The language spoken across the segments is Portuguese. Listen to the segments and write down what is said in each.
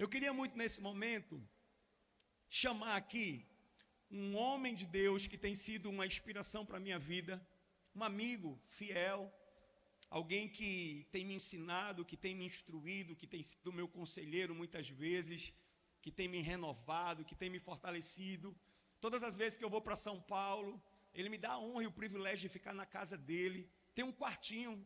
Eu queria muito nesse momento chamar aqui um homem de Deus que tem sido uma inspiração para a minha vida, um amigo fiel, alguém que tem me ensinado, que tem me instruído, que tem sido meu conselheiro muitas vezes, que tem me renovado, que tem me fortalecido. Todas as vezes que eu vou para São Paulo, ele me dá a honra e o privilégio de ficar na casa dele. Tem um quartinho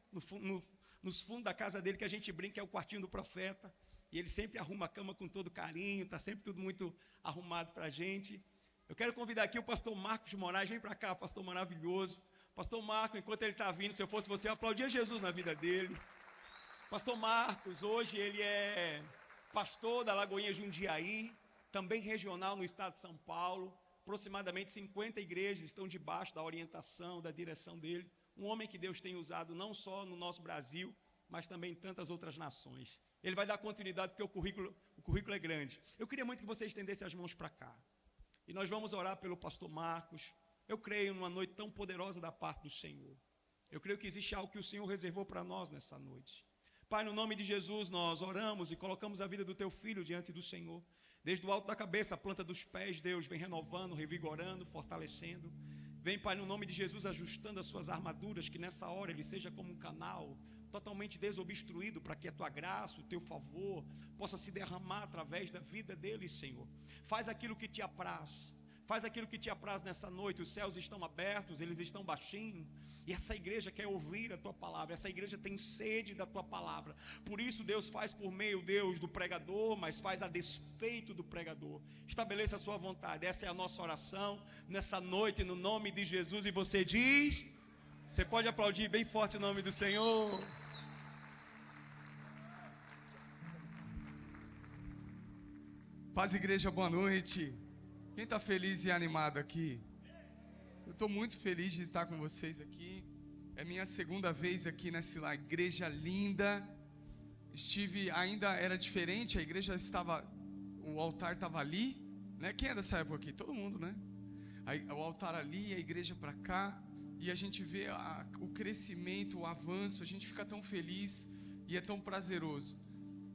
nos fundos da casa dele que a gente brinca, é o quartinho do profeta. E ele sempre arruma a cama com todo carinho, está sempre tudo muito arrumado para a gente. Eu quero convidar aqui o pastor Marcos de Moraes. Vem para cá, pastor maravilhoso. Pastor Marcos, enquanto ele está vindo, se eu fosse você, eu aplaudia Jesus na vida dele. Pastor Marcos, hoje ele é pastor da Lagoinha Jundiaí, também regional no estado de São Paulo. Aproximadamente 50 igrejas estão debaixo da orientação, da direção dele. Um homem que Deus tem usado não só no nosso Brasil, mas também em tantas outras nações. Ele vai dar continuidade porque o currículo é grande. Eu queria muito que você estendesse as mãos para cá. E nós vamos orar pelo pastor Marcos. Eu creio numa noite tão poderosa da parte do Senhor. Eu creio que existe algo que o Senhor reservou para nós nessa noite. Pai, no nome de Jesus, nós oramos e colocamos a vida do teu filho diante do Senhor. Desde o alto da cabeça, a planta dos pés, Deus, vem renovando, revigorando, fortalecendo. Vem, Pai, no nome de Jesus, ajustando as suas armaduras, que nessa hora ele seja como um canal totalmente desobstruído, para que a tua graça, o teu favor, possa se derramar através da vida dele, Senhor. Faz aquilo que te apraz. Faz aquilo que te apraz nessa noite. Os céus estão abertos, eles estão baixinhos. E essa igreja quer ouvir a tua palavra. Essa igreja tem sede da tua palavra. Por isso Deus faz por meio, Deus, do pregador, mas faz a despeito do pregador. Estabeleça a sua vontade. Essa é a nossa oração nessa noite, no nome de Jesus. E você diz, você pode aplaudir bem forte o nome do Senhor. Paz, igreja, boa noite. Quem está feliz e animado aqui? Eu estou muito feliz de estar com vocês aqui. É minha segunda vez aqui nessa igreja linda. Ainda era diferente, a igreja estava, o altar estava ali, né? Quem é dessa época aqui? Todo mundo, né? O altar ali, a igreja para cá, e a gente vê o crescimento, o avanço, a gente fica tão feliz e é tão prazeroso.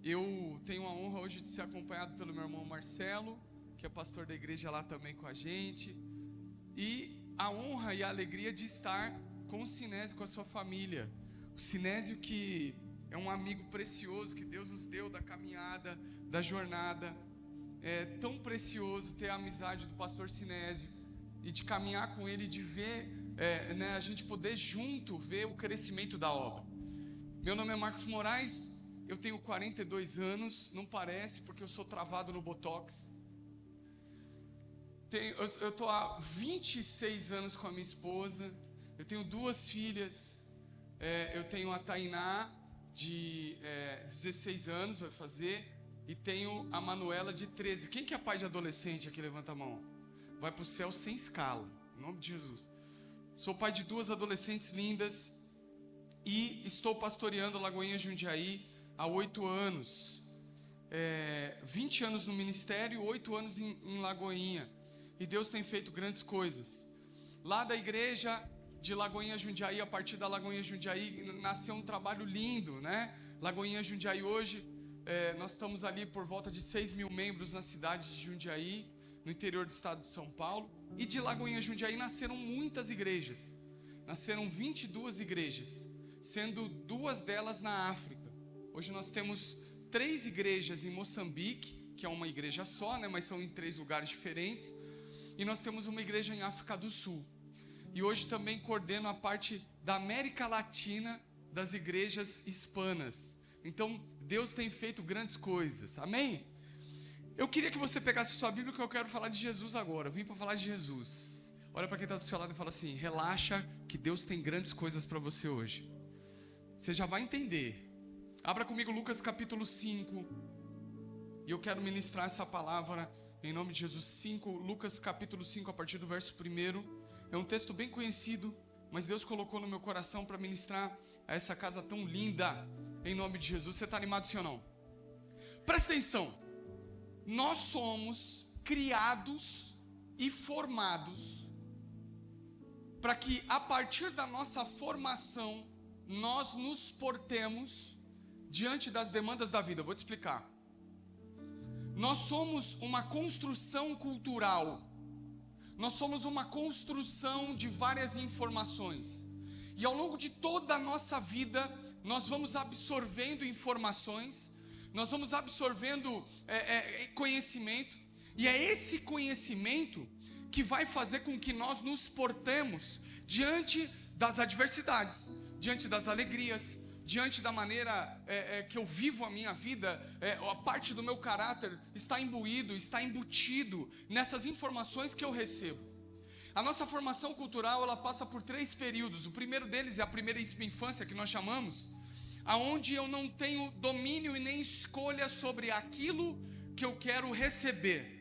Eu tenho a honra hoje de ser acompanhado pelo meu irmão Marcelo, que é pastor da igreja lá também com a gente, e a honra e a alegria de estar com o Sinésio, com a sua família. O Sinésio, que é um amigo precioso que Deus nos deu da caminhada, da jornada. É tão precioso ter a amizade do pastor Sinésio e de caminhar com ele, de ver, a gente poder junto ver o crescimento da obra. Meu nome é Marcos Moraes, eu tenho 42 anos, não parece, porque eu sou travado no Botox. Eu estou há 26 anos com a minha esposa. Eu tenho 2 filhas. Eu tenho a Tainá, de 16 anos, vai fazer. E tenho a Manuela, de 13. Quem que é pai de adolescente aqui? Levanta a mão. Vai para o céu sem escala, em nome de Jesus. Sou pai de 2 adolescentes lindas. E estou pastoreando Lagoinha Jundiaí há 8 anos. 20 anos no ministério, 8 anos em Lagoinha. E Deus tem feito grandes coisas. Lá da igreja de Lagoinha Jundiaí, a partir da Lagoinha Jundiaí, nasceu um trabalho lindo, né? Lagoinha Jundiaí hoje, nós estamos ali por volta de 6 mil membros na cidade de Jundiaí, no interior do estado de São Paulo. E de Lagoinha Jundiaí nasceram muitas igrejas. Nasceram 22 igrejas, sendo 2 delas na África. Hoje nós temos 3 igrejas em Moçambique, que é uma igreja só, né? Mas são em 3 lugares diferentes. E nós temos uma igreja em África do Sul. E hoje também coordeno a parte da América Latina das igrejas hispanas. Então, Deus tem feito grandes coisas. Amém? Eu queria que você pegasse sua Bíblia, que eu quero falar de Jesus agora. Eu vim para falar de Jesus. Olha para quem está do seu lado e fala assim: relaxa, que Deus tem grandes coisas para você hoje. Você já vai entender. Abra comigo Lucas capítulo 5. E eu quero ministrar essa palavra em nome de Jesus. Lucas capítulo 5, a partir do verso 1. É um texto bem conhecido, mas Deus colocou no meu coração para ministrar a essa casa tão linda, em nome de Jesus. Você está animado, sim ou não? Presta atenção. Nós somos criados e formados para que a partir da nossa formação nós nos portemos diante das demandas da vida. Eu vou te explicar. nós somos uma construção cultural. Nós somos uma construção de várias informações. E ao longo de toda a nossa vida, nós vamos absorvendo informações, nós vamos absorvendo conhecimento, e é esse conhecimento que vai fazer com que nós nos portemos diante das adversidades, diante das alegrias, diante da maneira que eu vivo a minha vida. A parte do meu caráter está imbuído, está embutido nessas informações que eu recebo. A nossa formação cultural, ela passa por 3 períodos. O primeiro deles é a primeira infância, que nós chamamos, aonde eu não tenho domínio e nem escolha sobre aquilo que eu quero receber.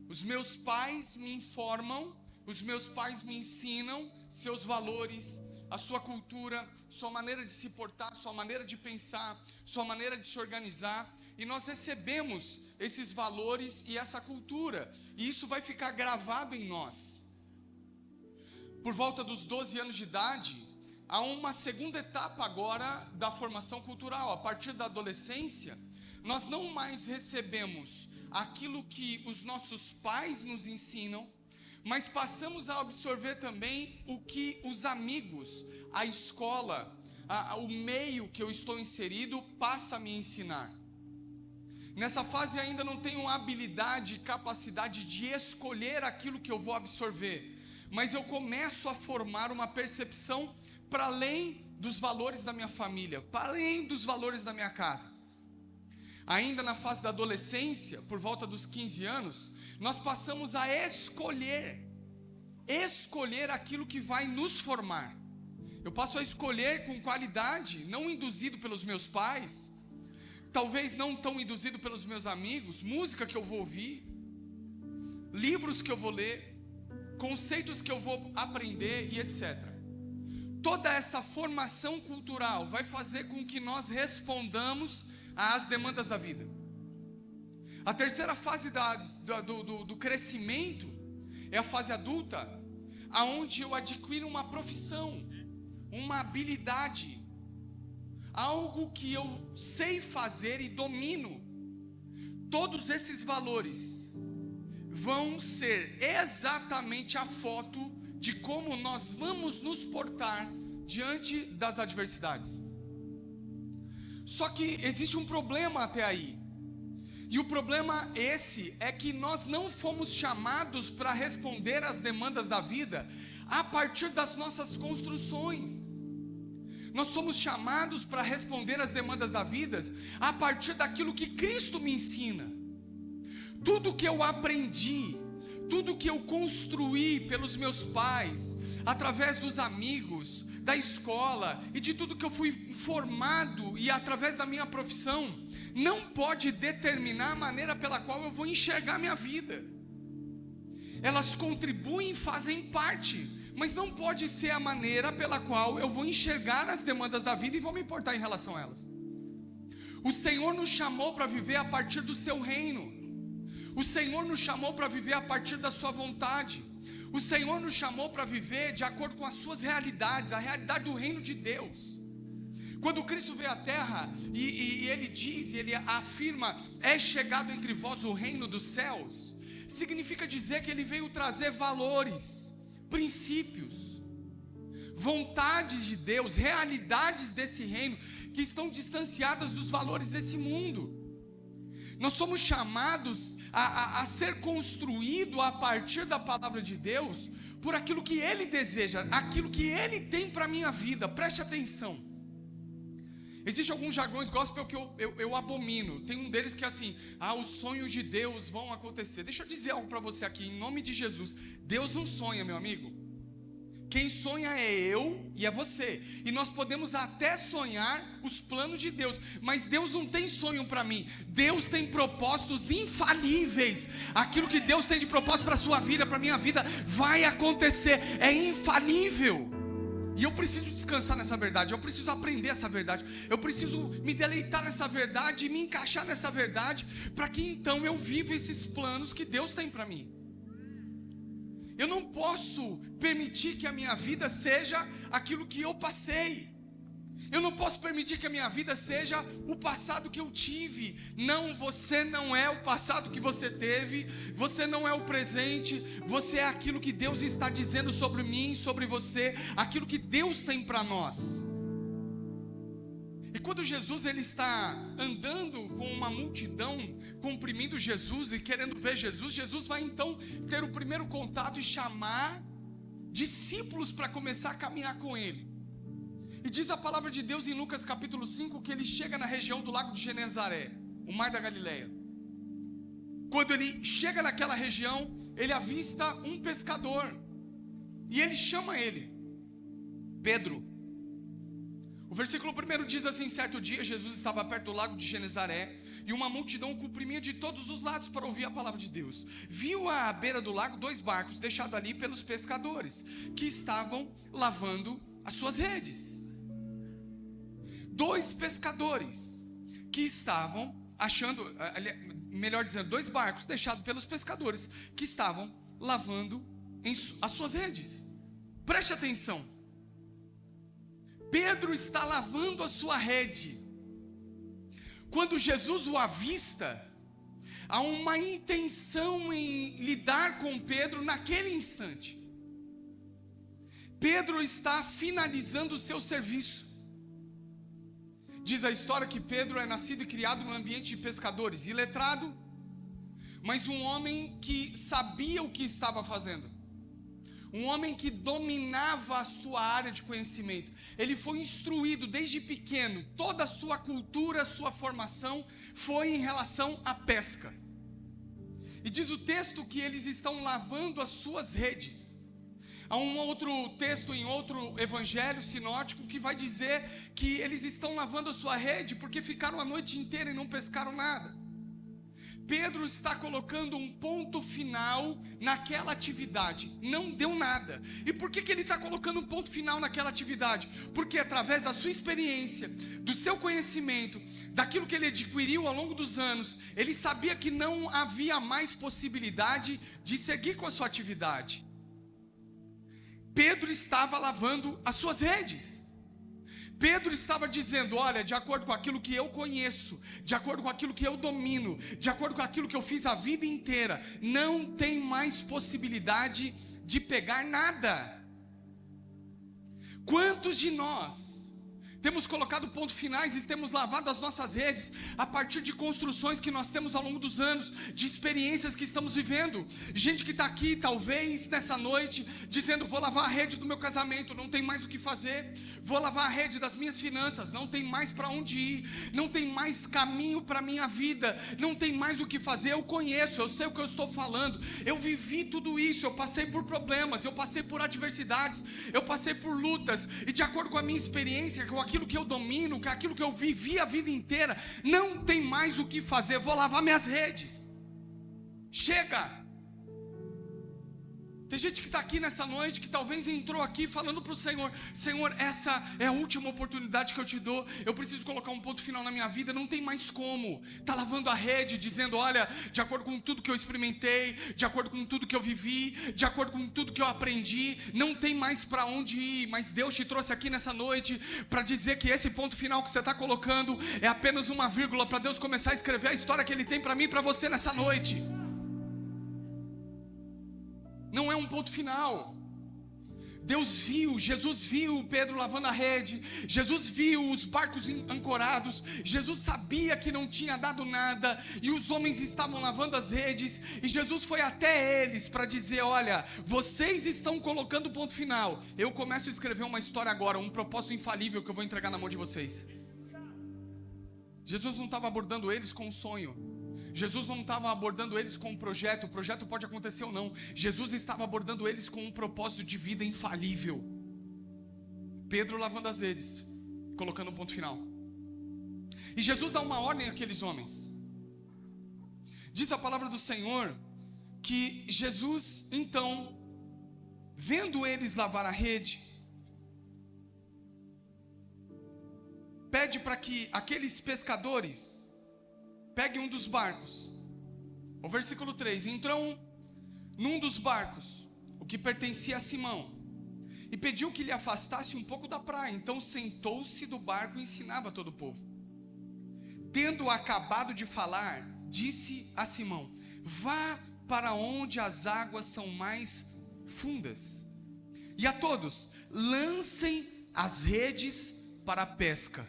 Os meus pais me informam, os meus pais me ensinam seus valores, a sua cultura, sua maneira de se portar, sua maneira de pensar, sua maneira de se organizar, e nós recebemos esses valores e essa cultura, e isso vai ficar gravado em nós. Por volta dos 12 anos de idade, há uma segunda etapa agora da formação cultural. A partir da adolescência, nós não mais recebemos aquilo que os nossos pais nos ensinam, mas passamos a absorver também o que os amigos, a escola, o meio que eu estou inserido passa a me ensinar. Nessa fase ainda não tenho habilidade e capacidade de escolher aquilo que eu vou absorver, mas eu começo a formar uma percepção para além dos valores da minha família, para além dos valores da minha casa. Ainda na fase da adolescência, por volta dos 15 anos, nós passamos a escolher aquilo que vai nos formar. Eu passo a escolher com qualidade, não induzido pelos meus pais, talvez não tão induzido pelos meus amigos, música que eu vou ouvir, livros que eu vou ler, conceitos que eu vou aprender e etc. Toda essa formação cultural vai fazer com que nós respondamos às demandas da vida. A terceira fase do crescimento é a fase adulta, aonde eu adquiro uma profissão, uma habilidade, algo que eu sei fazer e domino. Todos esses valores vão ser exatamente a foto de como nós vamos nos portar diante das adversidades. Só que existe um problema até aí. E o problema esse é que nós não fomos chamados para responder às demandas da vida a partir das nossas construções. Nós somos chamados para responder às demandas da vida a partir daquilo que Cristo me ensina. Tudo que eu aprendi, tudo que eu construí pelos meus pais, através dos amigos, da escola e de tudo que eu fui formado e através da minha profissão, não pode determinar a maneira pela qual eu vou enxergar minha vida. Elas contribuem e fazem parte, mas não pode ser a maneira pela qual eu vou enxergar as demandas da vida e vou me importar em relação a elas. O Senhor nos chamou para viver a partir do seu reino. O Senhor nos chamou para viver a partir da sua vontade. O Senhor nos chamou para viver de acordo com as suas realidades, a realidade do reino de Deus. Quando Cristo veio à terra e Ele diz, Ele afirma, é chegado entre vós o reino dos céus, significa dizer que Ele veio trazer valores, princípios, vontades de Deus, realidades desse reino, que estão distanciadas dos valores desse mundo. Nós somos chamados a ser construído a partir da palavra de Deus, por aquilo que Ele deseja, aquilo que Ele tem para a minha vida. Preste atenção. Existem alguns jargões gospel que eu abomino. Tem um deles que é assim: os sonhos de Deus vão acontecer. Deixa eu dizer algo para você aqui, em nome de Jesus. Deus não sonha, meu amigo. Quem sonha é eu e é você. E nós podemos até sonhar os planos de Deus, mas Deus não tem sonho para mim. Deus tem propósitos infalíveis. Aquilo que Deus tem de propósito para a sua vida, para a minha vida, vai acontecer. É infalível. E eu preciso descansar nessa verdade. Eu preciso aprender essa verdade. Eu preciso me deleitar nessa verdade e me encaixar nessa verdade, para que então eu viva esses planos que Deus tem para mim. Eu não posso permitir que a minha vida seja aquilo que eu passei. Eu não posso permitir que a minha vida seja o passado que eu tive. Não, você não é o passado que você teve. Você não é o presente. Você é aquilo que Deus está dizendo sobre mim, sobre você. Aquilo que Deus tem para nós. E quando Jesus ele está andando com uma multidão, comprimindo Jesus e querendo ver Jesus, Jesus vai então ter o primeiro contato e chamar discípulos para começar a caminhar com ele. E diz a palavra de Deus em Lucas capítulo 5 que ele chega na região do lago de Genezaré, o mar da Galileia. Quando ele chega naquela região, ele avista um pescador e ele chama ele, Pedro. O versículo 1 diz assim: certo dia Jesus estava perto do lago de Genezaré e uma multidão o comprimia de todos os lados para ouvir a palavra de Deus. Viu à beira do lago 2 barcos deixados ali pelos pescadores, que estavam lavando as suas redes. 2 pescadores que estavam melhor dizendo, 2 barcos deixados pelos pescadores que estavam lavando as suas redes. Preste atenção. Pedro está lavando a sua rede. Quando Jesus o avista, há uma intenção em lidar com Pedro naquele instante. Pedro está finalizando o seu serviço. Diz a história que Pedro é nascido e criado no ambiente de pescadores, iletrado, mas um homem que sabia o que estava fazendo. Um homem que dominava a sua área de conhecimento. Ele foi instruído desde pequeno. Toda a sua cultura, a sua formação foi em relação à pesca. E diz o texto que eles estão lavando as suas redes. Há um outro texto em outro evangelho sinótico que vai dizer que eles estão lavando a sua rede porque ficaram a noite inteira e não pescaram nada. Pedro está colocando um ponto final naquela atividade. Não deu nada. E por que ele está colocando um ponto final naquela atividade? Porque através da sua experiência, do seu conhecimento, daquilo que ele adquiriu ao longo dos anos, ele sabia que não havia mais possibilidade de seguir com a sua atividade. Pedro estava lavando as suas redes. Pedro estava dizendo: olha, de acordo com aquilo que eu conheço, de acordo com aquilo que eu domino, de acordo com aquilo que eu fiz a vida inteira, não tem mais possibilidade de pegar nada. Quantos de nós temos colocado pontos finais e temos lavado as nossas redes a partir de construções que nós temos ao longo dos anos, de experiências que estamos vivendo? Gente que está aqui, talvez, nessa noite, dizendo: vou lavar a rede do meu casamento, não tem mais o que fazer. Vou lavar a rede das minhas finanças, não tem mais para onde ir, não tem mais caminho para a minha vida, não tem mais o que fazer. Eu conheço, eu sei o que eu estou falando, eu vivi tudo isso, eu passei por problemas, eu passei por adversidades, eu passei por lutas, e de acordo com a minha experiência, com aquilo que eu domino, com aquilo que eu vivi a vida inteira, não tem mais o que fazer. Vou lavar minhas redes. Chega. Tem gente que está aqui nessa noite, que talvez entrou aqui falando para o Senhor: Senhor, essa é a última oportunidade que eu te dou, eu preciso colocar um ponto final na minha vida, não tem mais como. Está lavando a rede, dizendo: olha, de acordo com tudo que eu experimentei, de acordo com tudo que eu vivi, de acordo com tudo que eu aprendi, não tem mais para onde ir. Mas Deus te trouxe aqui nessa noite para dizer que esse ponto final que você está colocando é apenas uma vírgula para Deus começar a escrever a história que Ele tem para mim e para você nessa noite. Não é um ponto final. Deus viu, Jesus viu Pedro lavando a rede, Jesus viu os barcos ancorados, Jesus sabia que não tinha dado nada, e os homens estavam lavando as redes, e Jesus foi até eles para dizer: olha, vocês estão colocando ponto final, eu começo a escrever uma história agora, um propósito infalível que eu vou entregar na mão de vocês. Jesus não estava abordando eles com um sonho, Jesus não estava abordando eles com um projeto, o projeto pode acontecer ou não. Jesus estava abordando eles com um propósito de vida infalível. Pedro lavando as redes, colocando um ponto final. E Jesus dá uma ordem àqueles homens. Diz a palavra do Senhor que Jesus, então, vendo eles lavar a rede, pede para que aqueles pescadores pegue um dos barcos. O versículo 3: entrou num dos barcos, o que pertencia a Simão, e pediu que lhe afastasse um pouco da praia. Então sentou-se do barco e ensinava todo o povo. Tendo acabado de falar, disse a Simão: vá para onde as águas são mais fundas, e a todos lancem as redes para a pesca.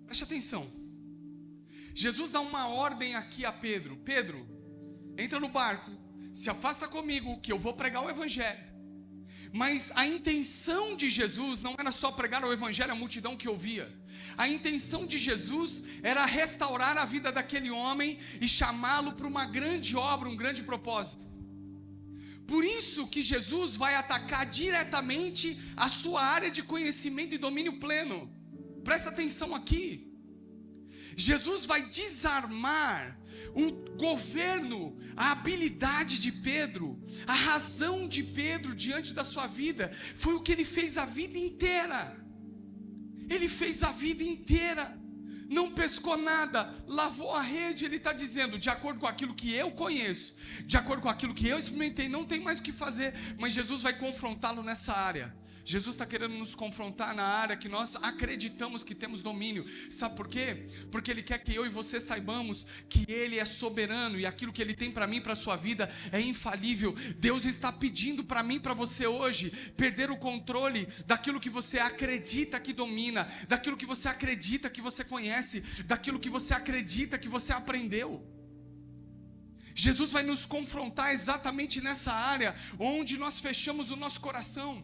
Preste atenção. Jesus dá uma ordem aqui a Pedro: Pedro, entra no barco, se afasta comigo que eu vou pregar o evangelho. Mas a intenção de Jesus não era só pregar o evangelho à multidão que ouvia. A intenção de Jesus era restaurar a vida daquele homem e chamá-lo para uma grande obra, um grande propósito. Por isso que Jesus vai atacar diretamente a sua área de conhecimento e domínio pleno. Presta atenção aqui. Jesus vai desarmar o governo, a habilidade de Pedro, a razão de Pedro diante da sua vida. Foi o que ele fez a vida inteira. Ele fez a vida inteira, não pescou nada, lavou a rede. Ele está dizendo: de acordo com aquilo que eu conheço, de acordo com aquilo que eu experimentei, não tem mais o que fazer. Mas Jesus vai confrontá-lo nessa área. Jesus está querendo nos confrontar na área que nós acreditamos que temos domínio. Sabe por quê? Porque Ele quer que eu e você saibamos que Ele é soberano e aquilo que Ele tem para mim e para a sua vida é infalível. Deus está pedindo para mim e para você hoje perder o controle daquilo que você acredita que domina, daquilo que você acredita que você conhece, daquilo que você acredita que você aprendeu. Jesus vai nos confrontar exatamente nessa área onde nós fechamos o nosso coração.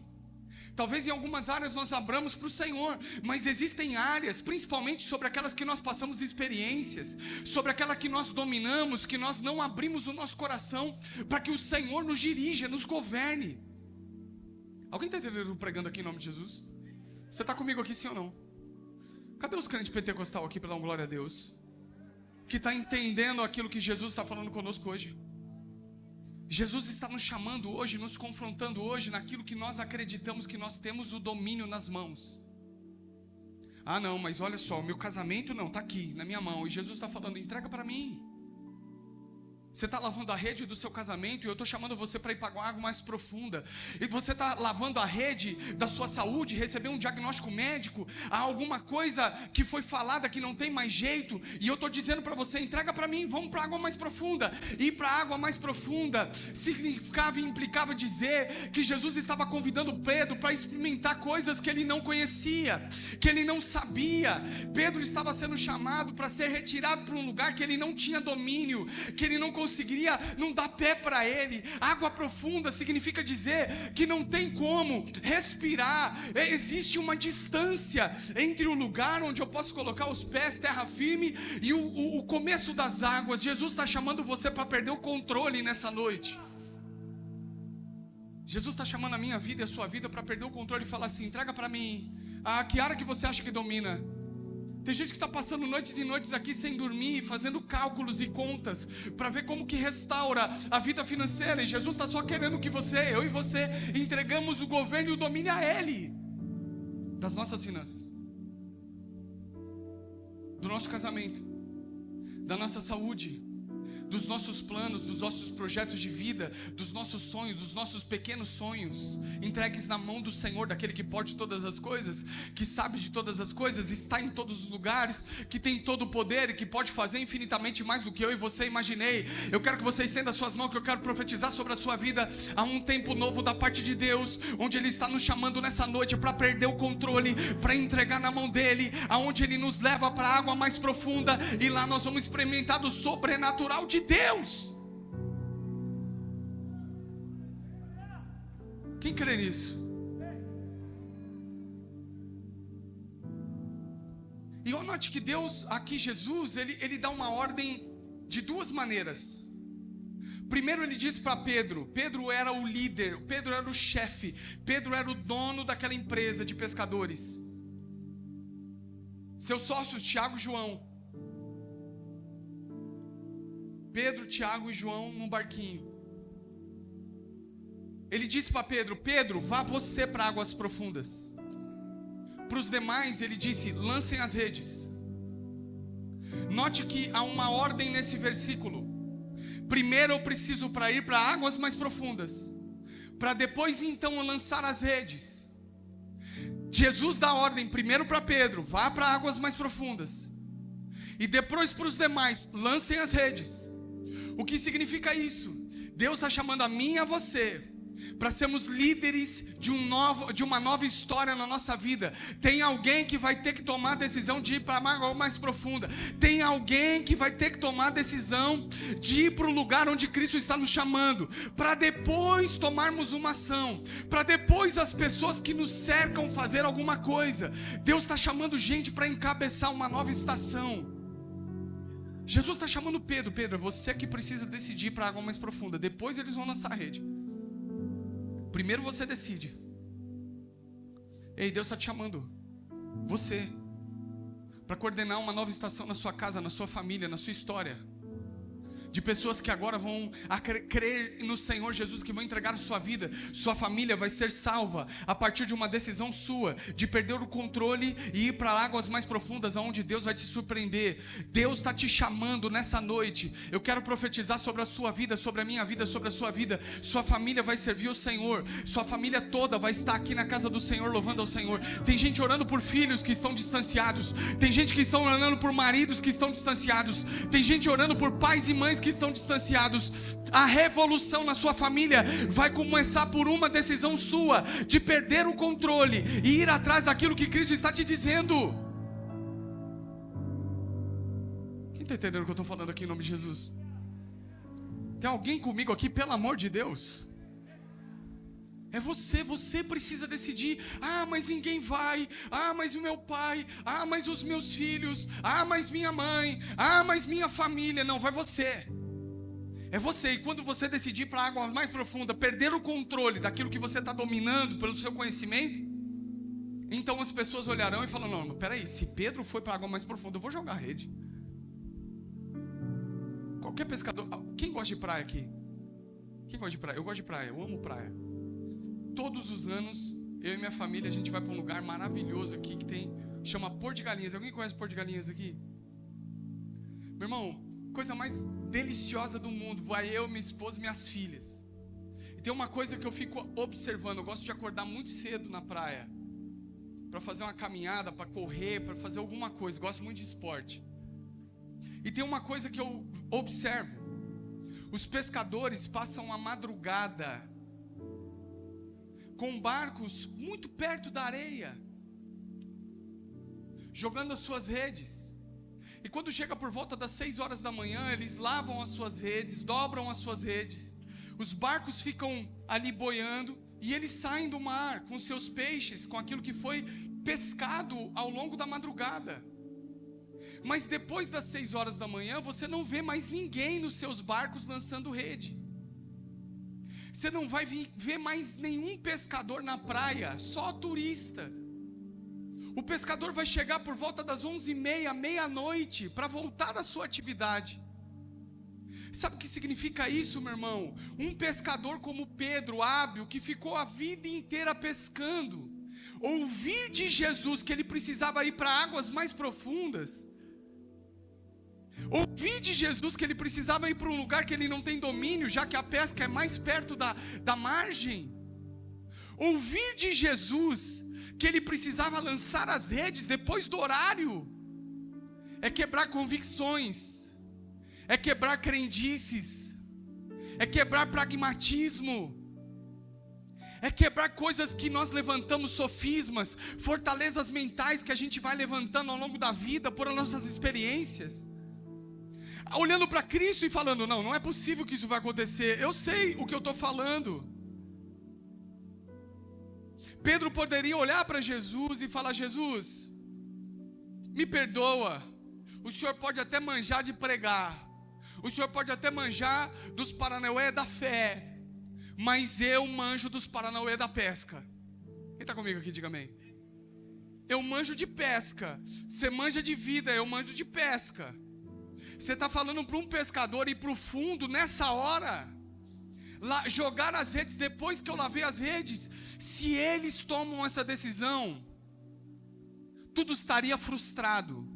Talvez em algumas áreas nós abramos para o Senhor, mas existem áreas, principalmente sobre aquelas que nós passamos experiências, sobre aquela que nós dominamos, que nós não abrimos o nosso coração para que o Senhor nos dirija, nos governe. Alguém está entendendo pregando aqui em nome de Jesus? Você está comigo aqui, sim ou não? Cadê os crentes pentecostal aqui para dar uma glória a Deus? Que está entendendo aquilo que Jesus está falando conosco hoje? Jesus está nos chamando hoje, nos confrontando hoje naquilo que nós acreditamos que nós temos o domínio nas mãos. Ah não, mas olha só, o meu casamento não, está aqui na minha mão. E Jesus está falando: entrega para mim. Você está lavando a rede do seu casamento e eu estou chamando você para ir para água mais profunda. E você está lavando a rede da sua saúde, receber um diagnóstico médico, há alguma coisa que foi falada que não tem mais jeito, e eu estou dizendo para você: entrega para mim, vamos para a água mais profunda. Ir para a água mais profunda significava e implicava dizer que Jesus estava convidando Pedro para experimentar coisas que ele não conhecia, que ele não sabia. Pedro estava sendo chamado para ser retirado para um lugar que ele não tinha domínio, que ele não conseguiria, não dá pé para ele. Água profunda significa dizer que não tem como respirar. Existe uma distância entre o lugar onde eu posso colocar os pés, terra firme, e o começo das águas. Jesus está chamando você para perder o controle nessa noite. Jesus está chamando a minha vida e a sua vida para perder o controle e falar assim: entrega para mim. Que área que você acha que domina? Tem gente que está passando noites e noites aqui sem dormir, fazendo cálculos e contas para ver como que restaura a vida financeira. E Jesus está só querendo que eu e você entregamos o governo e o domínio a Ele, das nossas finanças, do nosso casamento, da nossa saúde, dos nossos planos, dos nossos projetos de vida, dos nossos sonhos, dos nossos pequenos sonhos, entregues na mão do Senhor, daquele que pode todas as coisas, que sabe de todas as coisas, está em todos os lugares, que tem todo o poder e que pode fazer infinitamente mais do que eu e você imaginei. Eu quero que você estenda as suas mãos, que eu quero profetizar sobre a sua vida a um tempo novo da parte de Deus, onde Ele está nos chamando nessa noite para perder o controle, para entregar na mão dEle, aonde Ele nos leva para a água mais profunda, e lá nós vamos experimentar do sobrenatural de Deus. Quem crê nisso? E note que Deus, aqui Jesus, ele dá uma ordem de duas maneiras. Primeiro ele diz para Pedro: Pedro era o líder, Pedro era o chefe, Pedro era o dono daquela empresa de pescadores. Seus sócios Tiago e João, Pedro, Tiago e João num barquinho. Ele disse para Pedro: Pedro, vá você para águas profundas. Para os demais ele disse: lancem as redes. Note que há uma ordem nesse versículo. Primeiro eu preciso ir para águas mais profundas, para depois então lançar as redes. Jesus dá ordem primeiro para Pedro, vá para águas mais profundas. E depois para os demais, lancem as redes. O que significa isso? Deus está chamando a mim e a você para sermos líderes de uma nova história na nossa vida. Tem alguém que vai ter que tomar a decisão de ir para a água mais profunda. Tem alguém que vai ter que tomar a decisão de ir para o lugar onde Cristo está nos chamando, para depois tomarmos uma ação, para depois as pessoas que nos cercam fazer alguma coisa. Deus está chamando gente para encabeçar uma nova estação. Jesus está chamando Pedro, é você que precisa decidir para a água mais profunda. Depois eles vão lançar a rede. Primeiro você decide. Ei, Deus está te chamando, você, para coordenar uma nova estação na sua casa, na sua família, na sua história. De pessoas que agora vão crer no Senhor Jesus, que vão entregar a sua vida. Sua família vai ser salva a partir de uma decisão sua, de perder o controle e ir para águas mais profundas, onde Deus vai te surpreender. Deus está te chamando nessa noite. Eu quero profetizar sobre a sua vida, sobre a minha vida, sobre a sua vida. Sua família vai servir o Senhor. Sua família toda vai estar aqui na casa do Senhor, louvando ao Senhor. Tem gente orando por filhos que estão distanciados. Tem gente que estão orando por maridos que estão distanciados. Tem gente orando por pais e mães que estão distanciados. A revolução na sua família vai começar por uma decisão sua, de perder o controle e ir atrás daquilo que Cristo está te dizendo. Quem está entendendo o que eu estou falando aqui em nome de Jesus? Tem alguém comigo aqui, pelo amor de Deus? É você precisa decidir. Ah, mas ninguém vai. Ah, mas o meu pai. Ah, mas os meus filhos. Ah, mas minha mãe. Ah, mas minha família. Não, vai você. É você. E quando você decidir para a água mais profunda, perder o controle daquilo que você está dominando pelo seu conhecimento, então as pessoas olharão e falarão: não, peraí, se Pedro foi para a água mais profunda, eu vou jogar a rede. Qualquer pescador. Quem gosta de praia aqui? Quem gosta de praia? Eu gosto de praia, eu amo praia. Todos os anos, eu e minha família, a gente vai para um lugar maravilhoso aqui que chama Porto de Galinhas. Alguém conhece Porto de Galinhas aqui? Meu irmão, coisa mais deliciosa do mundo. Vai eu, minha esposa e minhas filhas. E tem uma coisa que eu fico observando. Eu gosto de acordar muito cedo na praia, para fazer uma caminhada, para correr, para fazer alguma coisa. Gosto muito de esporte. E tem uma coisa que eu observo. Os pescadores passam a madrugada com barcos muito perto da areia, jogando as suas redes. E quando chega por volta das 6 horas da manhã, eles lavam as suas redes, dobram as suas redes. Os barcos ficam ali boiando e eles saem do mar com seus peixes, com aquilo que foi pescado ao longo da madrugada. Mas depois das 6 horas da manhã, você não vê mais ninguém nos seus barcos lançando rede. Você não vai ver mais nenhum pescador na praia, só turista. O pescador vai chegar por volta das 11h30, meia-noite, para voltar à sua atividade. Sabe o que significa isso, meu irmão? Um pescador como Pedro, hábil, que ficou a vida inteira pescando, ouvir de Jesus que ele precisava ir para águas mais profundas, ouvir de Jesus que ele precisava ir para um lugar que ele não tem domínio, já que a pesca é mais perto da margem. Ouvir de Jesus que ele precisava lançar as redes depois do horário, é quebrar convicções, é quebrar crendices, é quebrar pragmatismo, é quebrar coisas que nós levantamos, sofismas, fortalezas mentais que a gente vai levantando ao longo da vida por nossas experiências, olhando para Cristo e falando: não é possível que isso vai acontecer, eu sei o que eu estou falando. Pedro poderia olhar para Jesus e falar: Jesus, me perdoa, o Senhor pode até manjar de pregar, o Senhor pode até manjar dos paranauê da fé, mas eu manjo dos paranauê da pesca. Quem está comigo aqui, diga amém. Eu manjo de pesca, você manja de vida, eu manjo de pesca. Você está falando para um pescador ir para o fundo nessa hora, jogar as redes depois que eu lavei as redes. Se eles tomam essa decisão, tudo estaria frustrado.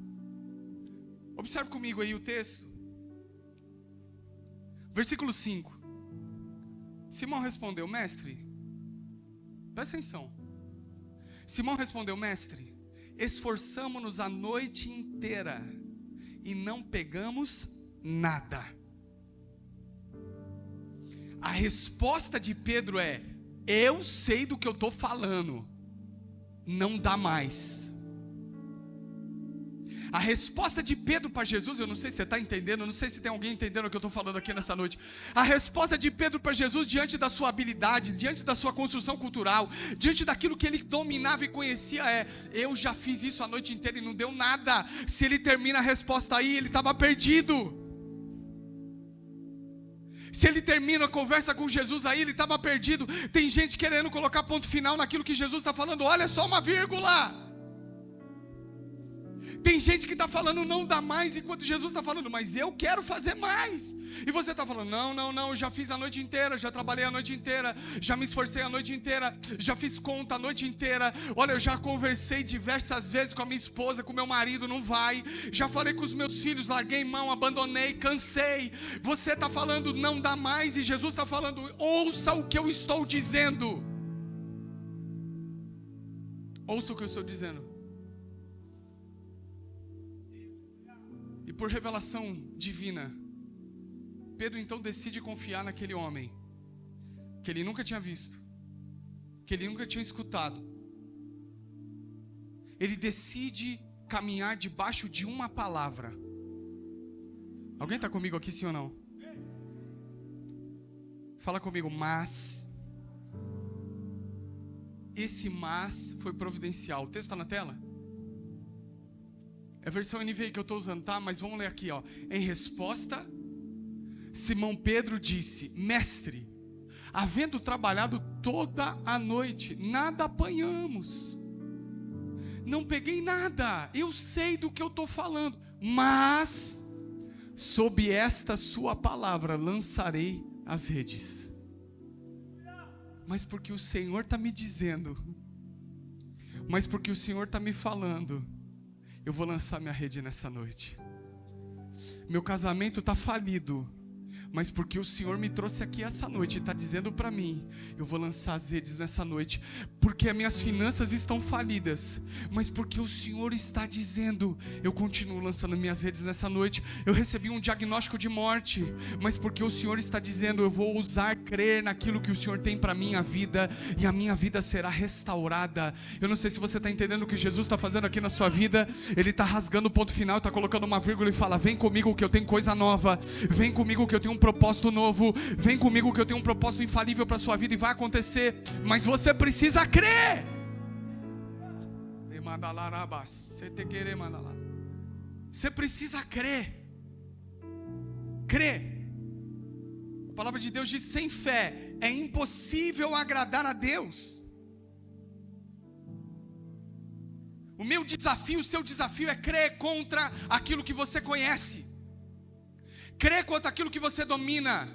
Observe comigo aí o texto, versículo 5. Simão respondeu: mestre, presta atenção, Simão respondeu: mestre, esforçamo-nos a noite inteira e não pegamos nada. A resposta de Pedro é: eu sei do que eu estou falando, não dá mais. A resposta de Pedro para Jesus, eu não sei se você está entendendo, eu não sei se tem alguém entendendo o que eu estou falando aqui nessa noite. A resposta de Pedro para Jesus, diante da sua habilidade, diante da sua construção cultural, diante daquilo que ele dominava e conhecia, é: eu já fiz isso a noite inteira e não deu nada. Se ele termina a resposta aí, ele estava perdido. Se ele termina a conversa com Jesus aí, ele estava perdido. Tem gente querendo colocar ponto final naquilo que Jesus está falando. Olha só uma vírgula. Tem gente que está falando não dá mais, enquanto Jesus está falando, mas eu quero fazer mais. E você está falando, não, eu já fiz a noite inteira, já trabalhei a noite inteira, já me esforcei a noite inteira, já fiz conta a noite inteira. Olha, eu já conversei diversas vezes com a minha esposa, com o meu marido, não vai. Já falei com os meus filhos, larguei mão, abandonei, cansei. Você está falando não dá mais, e Jesus está falando, ouça o que eu estou dizendo. Ouça o que eu estou dizendo. E por revelação divina, Pedro então decide confiar naquele homem, que ele nunca tinha visto, que ele nunca tinha escutado. Ele decide caminhar debaixo de uma palavra. Alguém está comigo aqui, sim ou não? Fala comigo, mas. Esse mas foi providencial. O texto está na tela? É a versão NVI que eu estou usando, tá? Mas vamos ler aqui, ó. Em resposta, Simão Pedro disse: mestre, havendo trabalhado toda a noite, nada apanhamos. Não peguei nada. Eu sei do que eu estou falando. Mas, sob esta sua palavra, lançarei as redes. Mas porque o Senhor está me dizendo, mas porque o Senhor está me falando, eu vou lançar minha rede nessa noite. Meu casamento está falido, mas porque o Senhor me trouxe aqui essa noite e está dizendo para mim, eu vou lançar as redes nessa noite. Porque as minhas finanças estão falidas, mas porque o Senhor está dizendo, eu continuo lançando minhas redes nessa noite. Eu recebi um diagnóstico de morte, mas porque o Senhor está dizendo, eu vou ousar crer naquilo que o Senhor tem para a minha vida, e a minha vida será restaurada. Eu não sei se você está entendendo o que Jesus está fazendo aqui na sua vida. Ele está rasgando o ponto final, está colocando uma vírgula e fala: vem comigo que eu tenho coisa nova, vem comigo que eu tenho um propósito novo, vem comigo que eu tenho um propósito infalível para a sua vida, e vai acontecer, mas você precisa crer. Você precisa crer. Crer. A palavra de Deus diz: sem fé é impossível agradar a Deus. O meu desafio, o seu desafio é crer contra aquilo que você conhece, crer contra aquilo que você domina,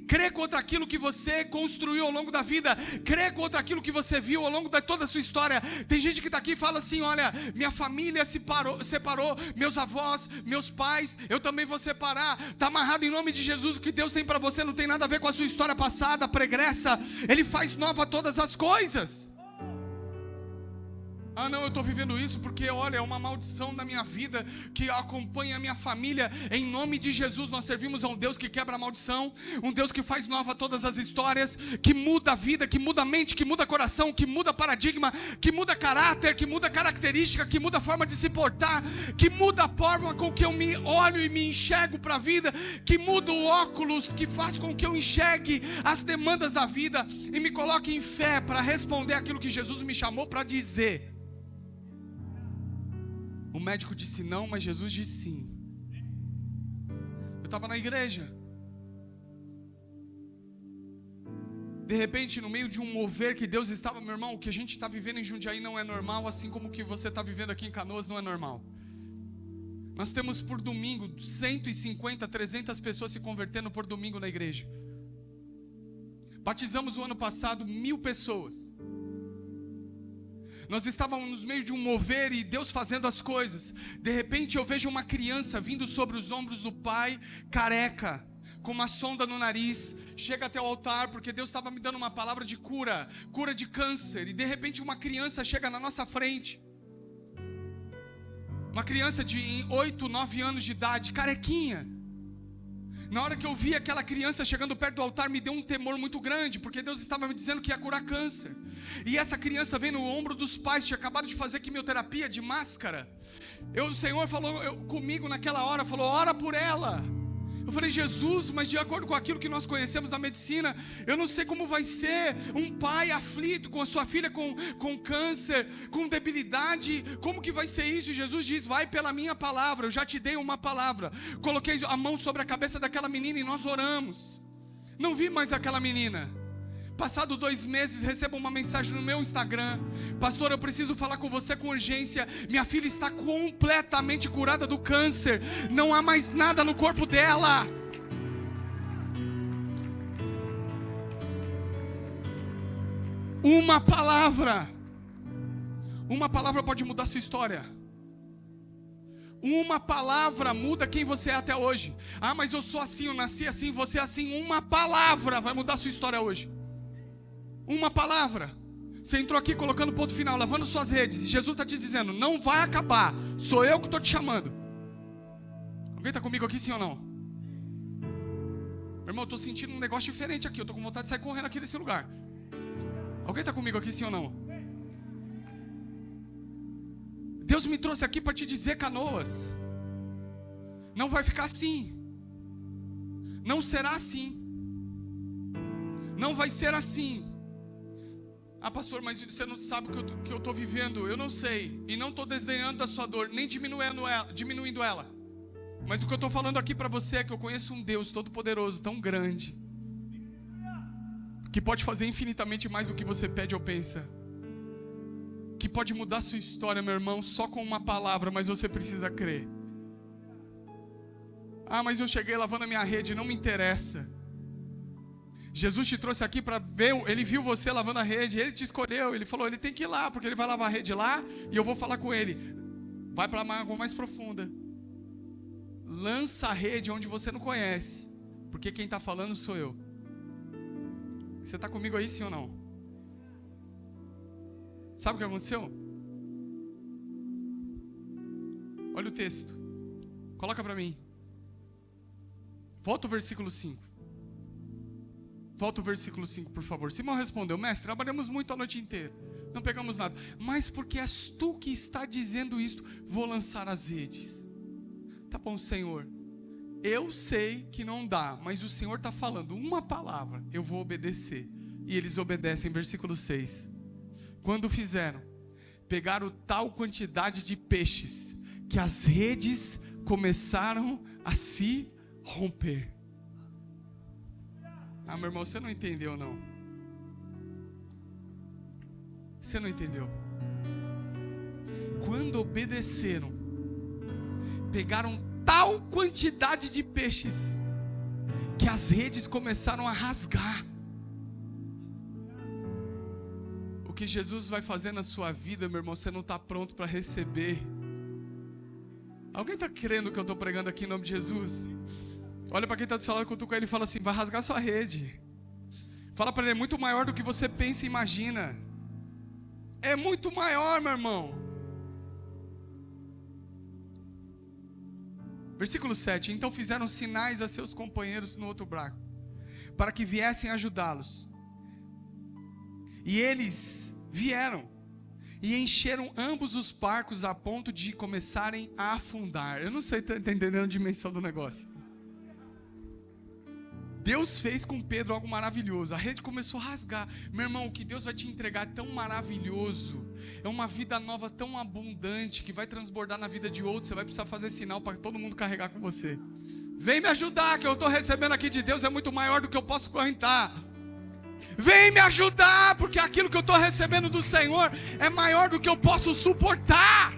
crer contra aquilo que você construiu ao longo da vida, crer contra aquilo que você viu ao longo de toda a sua história. Tem gente que está aqui e fala assim: olha, minha família separou, meus avós, meus pais, eu também vou separar. Está amarrado em nome de Jesus. O que Deus tem para você não tem nada a ver com a sua história passada, pregressa. Ele faz nova todas as coisas. Ah não, eu estou vivendo isso porque, olha, é uma maldição na minha vida que acompanha a minha família. Em nome de Jesus, nós servimos a um Deus que quebra a maldição, um Deus que faz nova todas as histórias, que muda a vida, que muda a mente, que muda coração, que muda paradigma, que muda caráter, que muda característica, que muda a forma de se portar, que muda a forma com que eu me olho e me enxergo para a vida, que muda o óculos, que faz com que eu enxergue as demandas da vida e me coloque em fé para responder aquilo que Jesus me chamou para dizer. O médico disse não, mas Jesus disse sim. Eu estava na igreja. De repente, no meio de um mover que Deus estava, meu irmão, o que a gente está vivendo em Jundiaí não é normal, assim como o que você está vivendo aqui em Canoas não é normal. Nós temos por domingo 150, 300 pessoas se convertendo por domingo na igreja. Batizamos o ano passado 1000 pessoas. Nós estávamos no meio de um mover e Deus fazendo as coisas. De repente eu vejo uma criança vindo sobre os ombros do pai, careca, com uma sonda no nariz, chega até o altar, porque Deus estava me dando uma palavra de cura de câncer, e de repente uma criança chega na nossa frente, uma criança de 8, 9 anos de idade, carequinha. Na hora que eu vi aquela criança chegando perto do altar, me deu um temor muito grande, porque Deus estava me dizendo que ia curar câncer. E essa criança vem no ombro dos pais, tinha acabado de fazer quimioterapia de máscara. O Senhor falou comigo naquela hora, falou: ora por ela. Eu falei: Jesus, mas de acordo com aquilo que nós conhecemos da medicina, eu não sei como vai ser um pai aflito com a sua filha com câncer, com debilidade, como que vai ser isso? E Jesus diz: vai pela minha palavra, eu já te dei uma palavra. Coloquei a mão sobre a cabeça daquela menina e nós oramos. Não vi mais aquela menina. Passado 2 meses, recebo uma mensagem no meu Instagram: pastor, eu preciso falar com você com urgência. Minha filha está completamente curada do câncer. Não há mais nada no corpo dela. Uma palavra pode mudar a sua história. Uma palavra muda quem você é até hoje. Ah, mas eu sou assim, eu nasci assim, você é assim. Uma palavra vai mudar a sua história hoje. Uma palavra. Você entrou aqui colocando ponto final, lavando suas redes, e Jesus está te dizendo: não vai acabar, sou eu que estou te chamando. Alguém está comigo aqui, sim ou não? Meu irmão, eu estou sentindo um negócio diferente aqui, eu estou com vontade de sair correndo aqui nesse lugar. Alguém está comigo aqui, sim ou não? Deus me trouxe aqui para te dizer, Canoas, não vai ficar assim. Não será assim. Não vai ser assim. Ah, pastor, mas você não sabe o que eu estou vivendo. Eu não sei. E não estou desdenhando da sua dor, nem diminuindo ela. Mas o que eu estou falando aqui para você é que eu conheço um Deus todo-poderoso, tão grande, que pode fazer infinitamente mais do que você pede ou pensa. Que pode mudar sua história, meu irmão, só com uma palavra, mas você precisa crer. Ah, mas eu cheguei lavando a minha rede, não me interessa. Jesus te trouxe aqui para ver, ele viu você lavando a rede, ele te escolheu, ele falou: ele tem que ir lá, porque ele vai lavar a rede lá, e eu vou falar com ele. Vai para uma água mais profunda. Lança a rede onde você não conhece, porque quem está falando sou eu. Você está comigo aí, sim ou não? Sabe o que aconteceu? Olha o texto. Coloca para mim. Volta o versículo 5. Volta o versículo 5, por favor. Simão respondeu: mestre, trabalhamos muito a noite inteira, não pegamos nada. Mas porque és tu que está dizendo isto, vou lançar as redes. Tá bom, Senhor, eu sei que não dá, mas o Senhor está falando uma palavra, eu vou obedecer. E eles obedecem. Versículo 6. Quando fizeram, pegaram tal quantidade de peixes, que as redes começaram a se romper. Ah, meu irmão, você não entendeu, não. Você não entendeu. Quando obedeceram, pegaram tal quantidade de peixes, que as redes começaram a rasgar. O que Jesus vai fazer na sua vida, meu irmão, você não está pronto para receber. Alguém está crendo que eu estou pregando aqui em nome de Jesus? Olha para quem está do seu lado, cutuca ele e fala assim: vai rasgar sua rede. Fala para ele: é muito maior do que você pensa e imagina. É muito maior, meu irmão. Versículo 7. Então fizeram sinais a seus companheiros no outro barco, para que viessem ajudá-los. E eles vieram e encheram ambos os barcos a ponto de começarem a afundar. Eu não sei se está entendendo a dimensão do negócio. Deus fez com Pedro algo maravilhoso. A rede começou a rasgar. Meu irmão, o que Deus vai te entregar é tão maravilhoso. É uma vida nova tão abundante, que vai transbordar na vida de outros. Você vai precisar fazer sinal para todo mundo carregar com você. Vem me ajudar, que eu estou recebendo aqui de Deus é muito maior do que eu posso aguentar. Vem me ajudar, porque aquilo que eu estou recebendo do Senhor é maior do que eu posso suportar.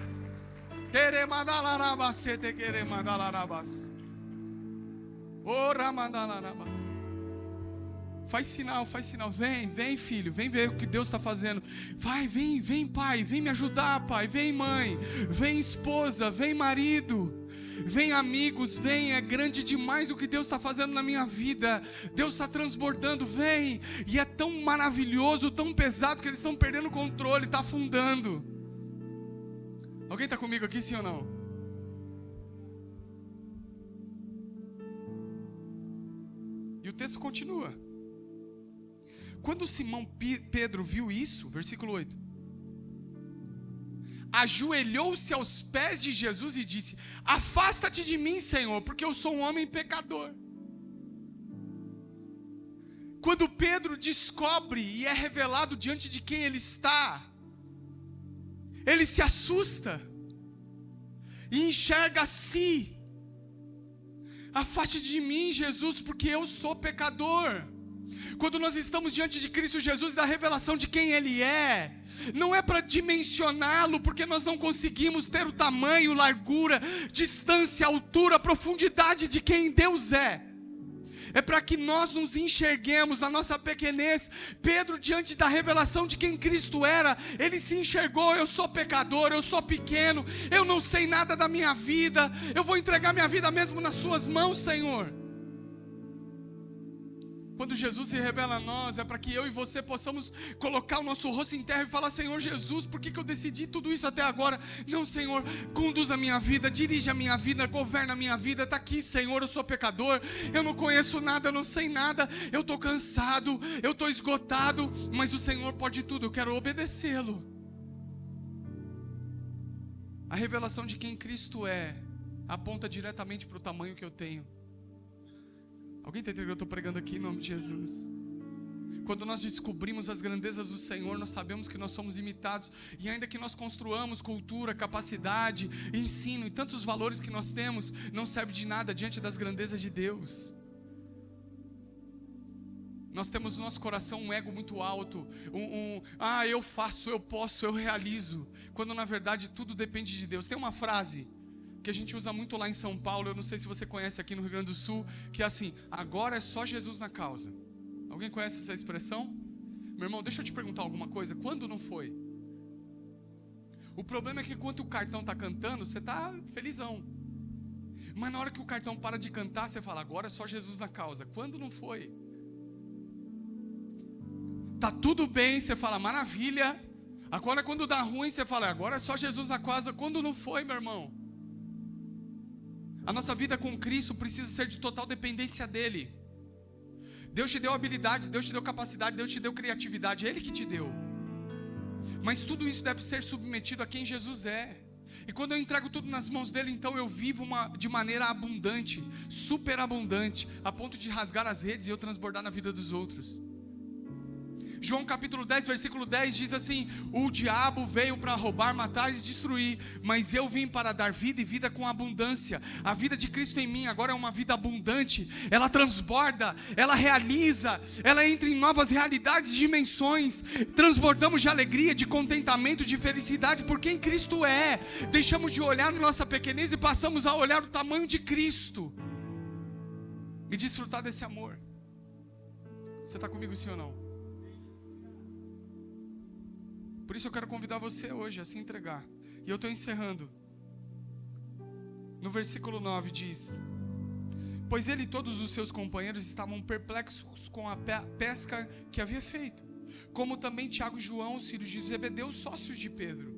Faz sinal, vem filho, vem ver o que Deus está fazendo. Vem pai, vem me ajudar pai, vem mãe, vem esposa, vem marido. Vem, amigos, vem, é grande demais o que Deus está fazendo na minha vida. Deus está transbordando, vem. E é tão maravilhoso, tão pesado que eles estão perdendo o controle, está afundando. Alguém está comigo aqui, sim ou não? E o texto continua. Quando Simão Pedro viu isso, versículo 8, ajoelhou-se aos pés de Jesus e disse: afasta-te de mim, Senhor, porque eu sou um homem pecador. Quando Pedro descobre e é revelado diante de quem ele está, ele se assusta e enxerga a si. Afaste de mim, Jesus, porque eu sou pecador. Quando nós estamos diante de Cristo Jesus, da revelação de quem Ele é, não é para dimensioná-lo, porque nós não conseguimos ter o tamanho, largura, distância, altura, profundidade de quem Deus é. É para que nós nos enxerguemos na nossa pequenez. Pedro, diante da revelação de quem Cristo era, ele se enxergou: eu sou pecador, eu sou pequeno, eu não sei nada da minha vida, eu vou entregar minha vida mesmo nas suas mãos, Senhor. Quando Jesus se revela a nós, é para que eu e você possamos colocar o nosso rosto em terra e falar: Senhor Jesus, por que eu decidi tudo isso até agora? Não, Senhor, conduz a minha vida, dirige a minha vida, governa a minha vida. Está aqui, Senhor, eu sou pecador, eu não conheço nada, eu não sei nada, eu estou cansado, eu estou esgotado, mas o Senhor pode tudo, eu quero obedecê-lo. A revelação de quem Cristo é aponta diretamente para o tamanho que eu tenho. Alguém está entendendo o que eu estou pregando aqui em nome de Jesus? Quando nós descobrimos as grandezas do Senhor, nós sabemos que nós somos limitados. E ainda que nós construamos cultura, capacidade, ensino e tantos valores que nós temos, não serve de nada diante das grandezas de Deus. Nós temos no nosso coração um ego muito alto, eu faço, eu posso, eu realizo, quando na verdade tudo depende de Deus. Tem uma frase que a gente usa muito lá em São Paulo, eu não sei se você conhece aqui no Rio Grande do Sul, que é assim: agora é só Jesus na causa. Alguém conhece essa expressão? Meu irmão, deixa eu te perguntar alguma coisa: quando não foi? O problema é que quando o cartão está cantando, você está felizão, mas na hora que o cartão para de cantar, você fala: agora é só Jesus na causa. Quando não foi? Tá tudo bem, você fala: maravilha. Agora quando dá ruim, você fala: agora é só Jesus na causa. Quando não foi, meu irmão? A nossa vida com Cristo precisa ser de total dependência dEle. Deus te deu habilidades, Deus te deu capacidade, Deus te deu criatividade, é Ele que te deu. Mas tudo isso deve ser submetido a quem Jesus é. E quando eu entrego tudo nas mãos dEle, então eu vivo de maneira abundante, superabundante, a ponto de rasgar as redes e eu transbordar na vida dos outros. João capítulo 10, versículo 10 diz assim: o diabo veio para roubar, matar e destruir, mas eu vim para dar vida e vida com abundância. A vida de Cristo em mim agora é uma vida abundante. Ela transborda, ela realiza, ela entra em novas realidades e dimensões. Transbordamos de alegria, de contentamento, de felicidade por quem Cristo é. Deixamos de olhar na nossa pequenez e passamos a olhar o tamanho de Cristo e desfrutar desse amor. Você está comigo, sim ou não? Por isso eu quero convidar você hoje a se entregar. E eu estou encerrando. No versículo 9 diz: pois ele e todos os seus companheiros estavam perplexos com a pesca que havia feito, como também Tiago e João, os filhos de Zebedeu, sócios de Pedro.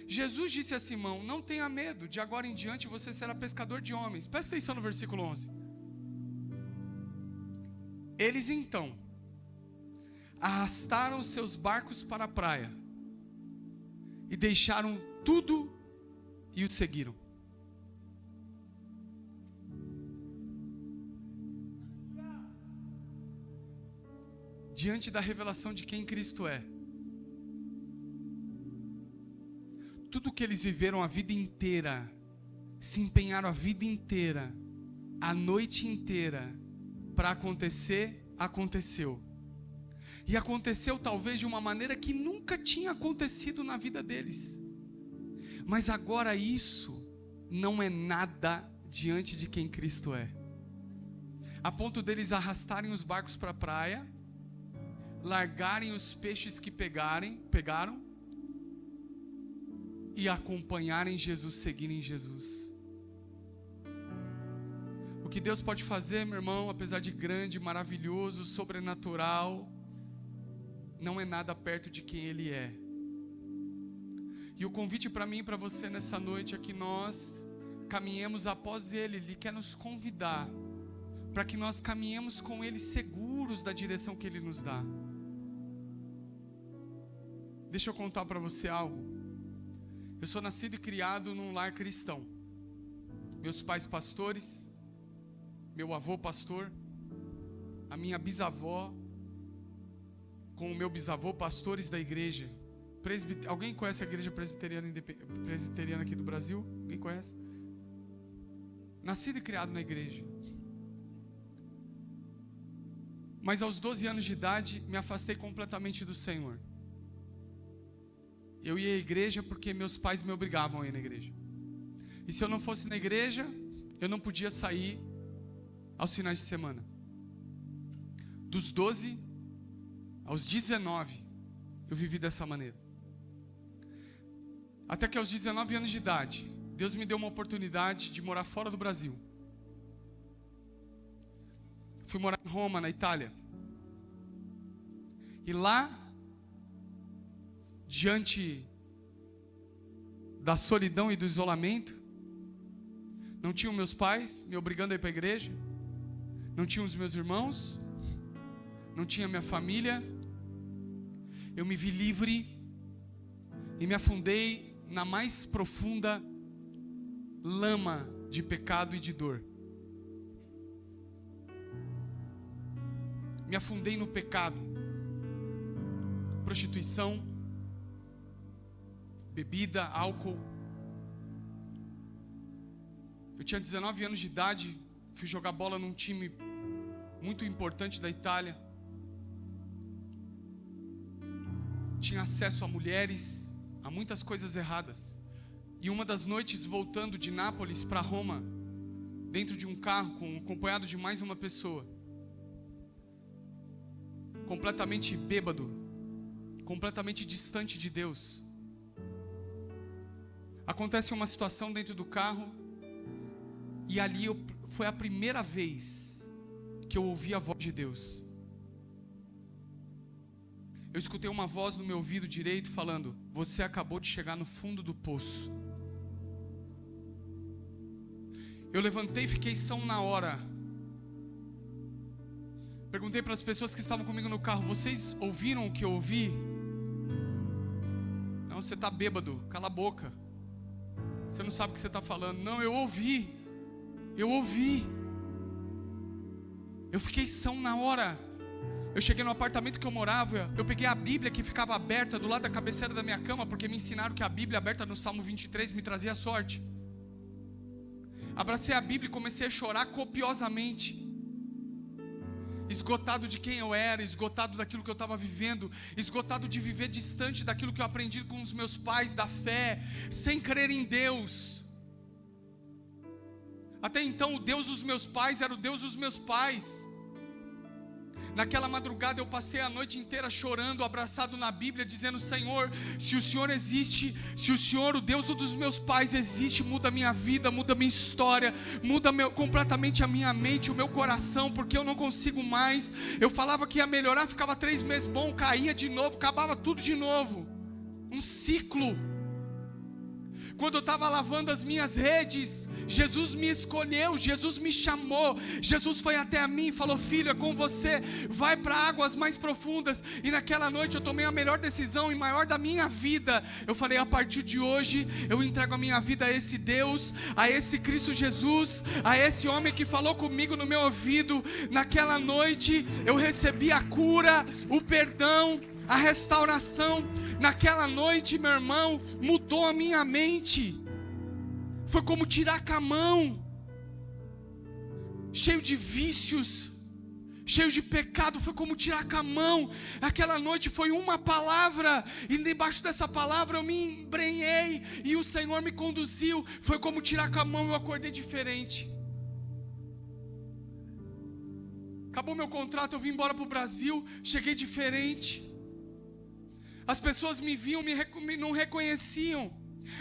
Jesus disse a Simão: não tenha medo, de agora em diante você será pescador de homens. Presta atenção no versículo 11. Eles então arrastaram seus barcos para a praia e deixaram tudo e o seguiram. Diante da revelação de quem Cristo é, tudo que eles viveram a vida inteira, se empenharam a vida inteira, a noite inteira para acontecer, aconteceu. E aconteceu talvez de uma maneira que nunca tinha acontecido na vida deles. Mas agora isso não é nada diante de quem Cristo é. A ponto deles arrastarem os barcos para a praia, largarem os peixes que pegaram e acompanharem Jesus, seguirem Jesus. O que Deus pode fazer, meu irmão, apesar de grande, maravilhoso, sobrenatural, não é nada perto de quem Ele é. E o convite para mim e para você nessa noite é que nós caminhemos após Ele. Ele quer nos convidar para que nós caminhemos com Ele seguros da direção que Ele nos dá. Deixa eu contar para você algo. Eu sou nascido e criado num lar cristão. Meus pais pastores, meu avô pastor, a minha bisavó com o meu bisavô pastores da igreja. Alguém conhece a igreja presbiteriana aqui do Brasil? Alguém conhece? Nascido e criado na igreja. Mas aos 12 anos de idade me afastei completamente do Senhor. Eu ia à igreja porque meus pais me obrigavam a ir na igreja. E se eu não fosse na igreja, eu não podia sair aos finais de semana. Dos 12 aos 19, eu vivi dessa maneira. Até que aos 19 anos de idade, Deus me deu uma oportunidade de morar fora do Brasil. Fui morar em Roma, na Itália. E lá, diante da solidão e do isolamento, não tinham meus pais me obrigando a ir para a igreja, não tinham os meus irmãos, não tinha minha família. Eu me vi livre e me afundei na mais profunda lama de pecado e de dor. Me afundei no pecado, prostituição, bebida, álcool. Eu tinha 19 anos de idade, fui jogar bola num time muito importante da Itália. Tinha acesso a mulheres, a muitas coisas erradas. E uma das noites, voltando de Nápoles para Roma, dentro de um carro, acompanhado de mais uma pessoa, completamente bêbado, completamente distante de Deus, acontece uma situação dentro do carro, e ali foi a primeira vez que eu ouvi a voz de Deus. Eu escutei uma voz no meu ouvido direito falando: você acabou de chegar no fundo do poço. Eu levantei e fiquei são na hora. Perguntei para as pessoas que estavam comigo no carro: vocês ouviram o que eu ouvi? Não, você está bêbado, cala a boca. Você não sabe o que você está falando. Não, eu ouvi. Eu fiquei são na hora. Eu cheguei no apartamento que eu morava, eu peguei a Bíblia que ficava aberta do lado da cabeceira da minha cama, porque me ensinaram que a Bíblia aberta no Salmo 23 me trazia sorte. Abracei a Bíblia e comecei a chorar copiosamente. Esgotado de quem eu era, esgotado daquilo que eu estava vivendo, esgotado de viver distante daquilo que eu aprendi com os meus pais, da fé, sem crer em Deus. Até então o Deus dos meus pais era o Deus dos meus pais. Naquela madrugada eu passei a noite inteira chorando, abraçado na Bíblia, dizendo: Senhor, se o Senhor existe, se o Senhor, o Deus dos meus pais existe, muda a minha vida, muda a minha história, muda completamente a minha mente, o meu coração, porque eu não consigo mais. Eu falava que ia melhorar, ficava 3 meses bom, caía de novo, acabava tudo de novo. Um ciclo. Quando eu estava lavando as minhas redes, Jesus me escolheu, Jesus me chamou, Jesus foi até mim e falou: filho, é com você, vai para águas mais profundas. E naquela noite eu tomei a melhor decisão e maior da minha vida. Eu falei: a partir de hoje eu entrego a minha vida a esse Deus, a esse Cristo Jesus, a esse homem que falou comigo no meu ouvido. Naquela noite eu recebi a cura, o perdão, a restauração. Naquela noite, meu irmão, mudou a minha mente. Foi como tirar com a mão. Cheio de vícios, cheio de pecado, foi como tirar com a mão. Aquela noite foi uma palavra, e debaixo dessa palavra eu me embrenhei, e o Senhor me conduziu. Foi como tirar com a mão, eu acordei diferente. Acabou meu contrato, eu vim embora para o Brasil, cheguei diferente. As pessoas me viam, não reconheciam.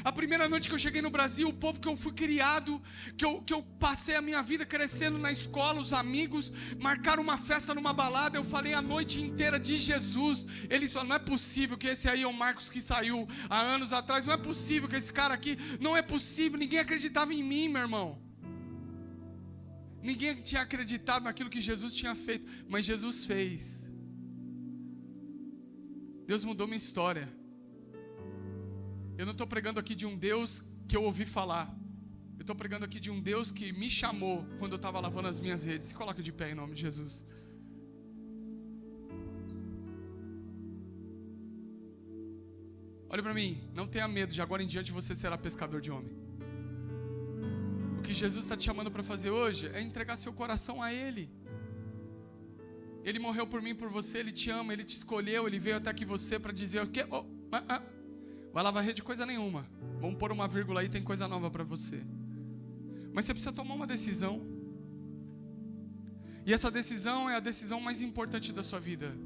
A primeira noite que eu cheguei no Brasil, o povo que eu fui criado, que eu passei a minha vida crescendo na escola, os amigos, marcaram uma festa numa balada, eu falei a noite inteira de Jesus. Eles falaram, não é possível que esse aí é o Marcos que saiu há anos atrás, não é possível que esse cara aqui, não é possível, ninguém acreditava em mim, meu irmão. Ninguém tinha acreditado naquilo que Jesus tinha feito, mas Jesus fez. Deus mudou minha história. Eu não estou pregando aqui de um Deus que eu ouvi falar. Eu estou pregando aqui de um Deus que me chamou quando eu estava lavando as minhas redes. Se coloca de pé em nome de Jesus. Olha para mim, não tenha medo, de agora em diante você será pescador de homem. O que Jesus está te chamando para fazer hoje é entregar seu coração a Ele. Ele morreu por mim e por você, Ele te ama, Ele te escolheu, Ele veio até aqui você para dizer o quê? Vai lavar rede coisa nenhuma. Vamos pôr uma vírgula aí, tem coisa nova para você. Mas você precisa tomar uma decisão. E essa decisão é a decisão mais importante da sua vida.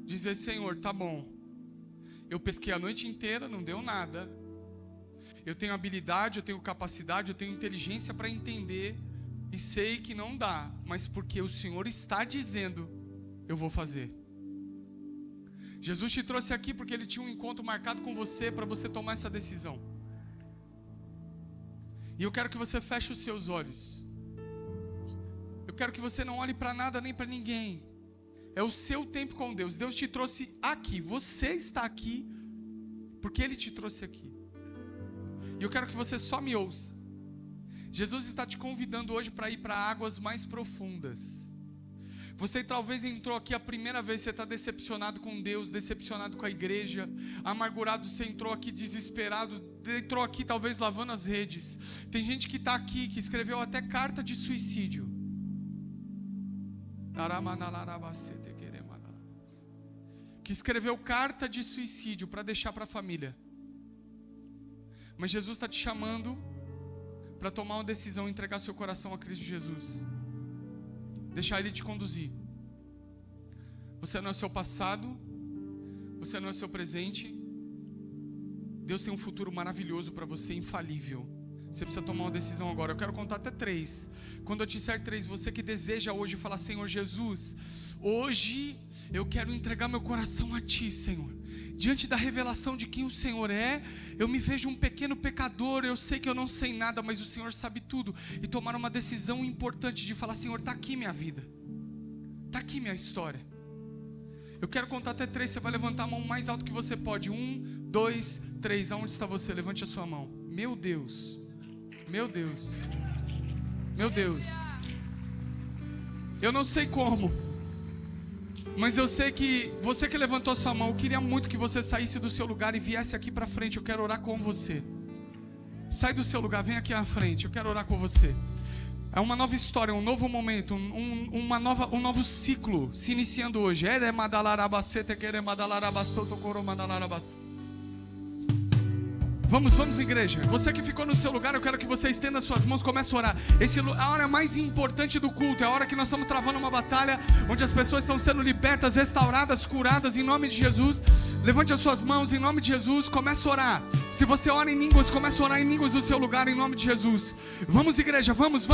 Dizer, Senhor, tá bom. Eu pesquei a noite inteira, não deu nada. Eu tenho habilidade, eu tenho capacidade, eu tenho inteligência para entender. E sei que não dá. Mas porque o Senhor está dizendo, eu vou fazer. Jesus te trouxe aqui porque Ele tinha um encontro marcado com você para você tomar essa decisão. E eu quero que você feche os seus olhos. Eu quero que você não olhe para nada nem para ninguém. É o seu tempo com Deus. Deus te trouxe aqui. Você está aqui porque Ele te trouxe aqui. E eu quero que você só me ouça. Jesus está te convidando hoje para ir para águas mais profundas. Você talvez entrou aqui a primeira vez, você está decepcionado com Deus, decepcionado com a igreja, amargurado, você entrou aqui desesperado, entrou aqui talvez lavando as redes. Tem gente que está aqui, que escreveu até carta de suicídio. Que escreveu carta de suicídio para deixar para a família. Mas Jesus está te chamando para tomar uma decisão, entregar seu coração a Cristo Jesus. Deixar Ele te conduzir. Você não é o seu passado, você não é o seu presente. Deus tem um futuro maravilhoso para você, infalível. Você precisa tomar uma decisão agora. Eu quero contar até 3. Quando eu te disser 3, você que deseja hoje falar, Senhor Jesus, hoje eu quero entregar meu coração a Ti, Senhor. Diante da revelação de quem o Senhor é, eu me vejo um pequeno pecador, eu sei que eu não sei nada, mas o Senhor sabe tudo. E tomar uma decisão importante de falar, Senhor, está aqui minha vida, está aqui minha história. Eu quero contar até 3, você vai levantar a mão mais alto que você pode. 1, 2, 3, aonde está você? Levante a sua mão. Meu Deus, meu Deus, meu Deus. Eu não sei como, mas eu sei que você que levantou a sua mão, eu queria muito que você saísse do seu lugar e viesse aqui para frente. Eu quero orar com você. Sai do seu lugar, vem aqui à frente, eu quero orar com você. É uma nova história, um novo momento, um novo ciclo se iniciando hoje. Vamos igreja. Você que ficou no seu lugar, eu quero que você estenda suas mãos, comece a orar. A hora mais importante do culto, é a hora que nós estamos travando uma batalha, onde as pessoas estão sendo libertas, restauradas, curadas, em nome de Jesus. Levante as suas mãos em nome de Jesus, comece a orar. Se você ora em línguas, comece a orar em línguas no seu lugar, em nome de Jesus. Vamos igreja, vamos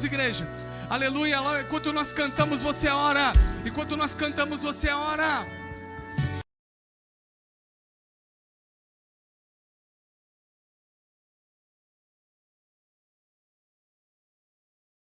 igreja. Aleluia, enquanto nós cantamos você ora. Enquanto nós cantamos você ora.